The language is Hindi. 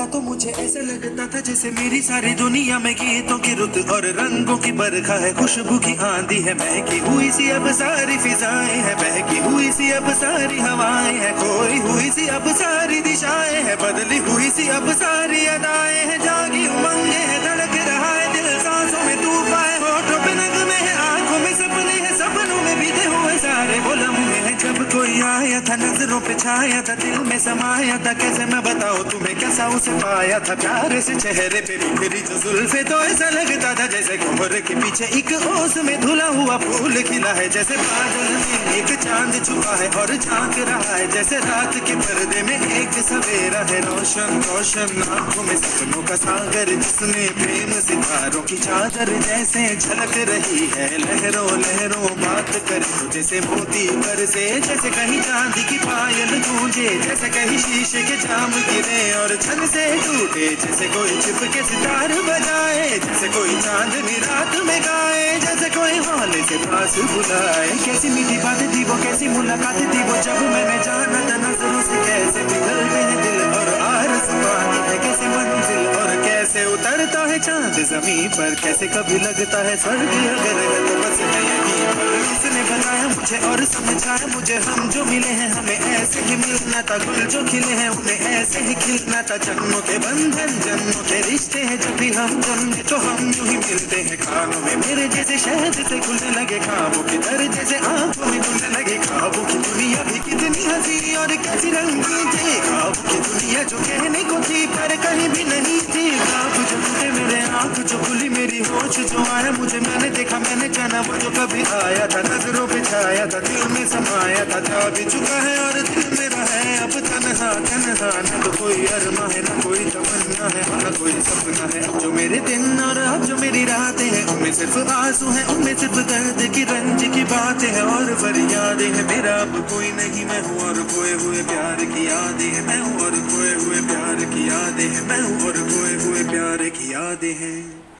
तो मुझे ऐसा लगता था जैसे मेरी सारी दुनिया में गीतों की रुत और रंगों की बरखा है, खुशबू की आंधी है, महकी हुई सी अब सारी फिजाएं है, बहकी हुई सी अब सारी हवाएं है, खोई हुई सी अब सारी दिशाएं है, बदली हुई सी अब सारी अदाएं है, जागी उमंगे है, धड़क रहा है दिल, सांसों में तूफान है, होठों पे नगमे है, आंखों में सपने हैं, सपनों में बीते हुए सारे वो लम्हे हैं। जब कोई आया था नजरों पे छाया था, दिल में समाया था, कैसे मैं बताऊं तुम्हें कैसा उसे पाया था, प्यारे से चेहरे पे बिखरी जो जुल्फे, तो ऐसा लगता था जैसे कोहरे के पीछे एक ओस में धुला हुआ फूल खिला है, जैसे बादल में एक चांद छुपा है और झांक रहा है, जैसे रात के पर्दे में एक सवेरा है, रोशन रोशन आंखों में सपनों का सागर, जिसने प्रेम सितारों की चादर जैसे झलक रही है, लहरों लहरों बात करे तो जैसे मोती पर से, जैसे कहीं चांदी की पायल गूंजे, जैसे कहीं शीशे के जाम गिरे और छन से टूटे, जैसे कोई छिप के सितार बजाए, जैसे कोई चांदनी रात में गाए, जैसे कोई हौले से पास बुलाए। कैसी मीठी बात थी वो, कैसी मुलाकात थी वो, जब मैंने जाना था नजरों से कैसे पिघलते हैं दिल और आरज़ू पाती है कैसे मंजिल, और कैसे उतरता है चांद जमीन पर, कैसे कभी लगता है स्वर्ग अगर है तो बस है यहीं पर। इसने बताया मुझे और समझाया मुझे, हम जो मिले हैं हमें ऐसे ही मिलना था, गुल जो खिले हैं उन्हें ऐसे ही खिलना था, जन्मों के बंधन जन्मों के रिश्ते हैं, जब भी हम जन्मे तो हम यूं ही मिलते हैं, खानों में मेरे जैसे शहद से खुलने लगे खाबों की तरह, जैसे आंखों में खुलने लगे खाबों की दुनिया भी कितनी हंसी और कैसी रंगीन थी, खाबों की दुनिया जो कहने को थी पर कहीं भी नहीं थी, ख्वाब जो टूटे मेरे आंख जो खुली मेरी होश जो आया मुझे, मैंने देखा मैंने जाना वो जो कभी आया था, नजरों पे छाया था, दिल में समाया था, जा भी चुका है और दिल मेरा है अब तन्हा तन्हा, न तो कोई अरमा है न कोई तमन्ना है न कोई सपना है, अब जो मेरे दिन और अब जो मेरी रातें हैं उनमें सिर्फ आंसू हैं, उनमें सिर्फ दर्द की रंज की बातें हैं और फरियादें हैं, मेरा अब कोई नहीं मैं हूँ और खोए हुए प्यार की यादें हैं, मैं हूँ और खोए हुए प्यार की यादें हैं, मैं हूँ और खोए हुए प्यार की यादें हैं।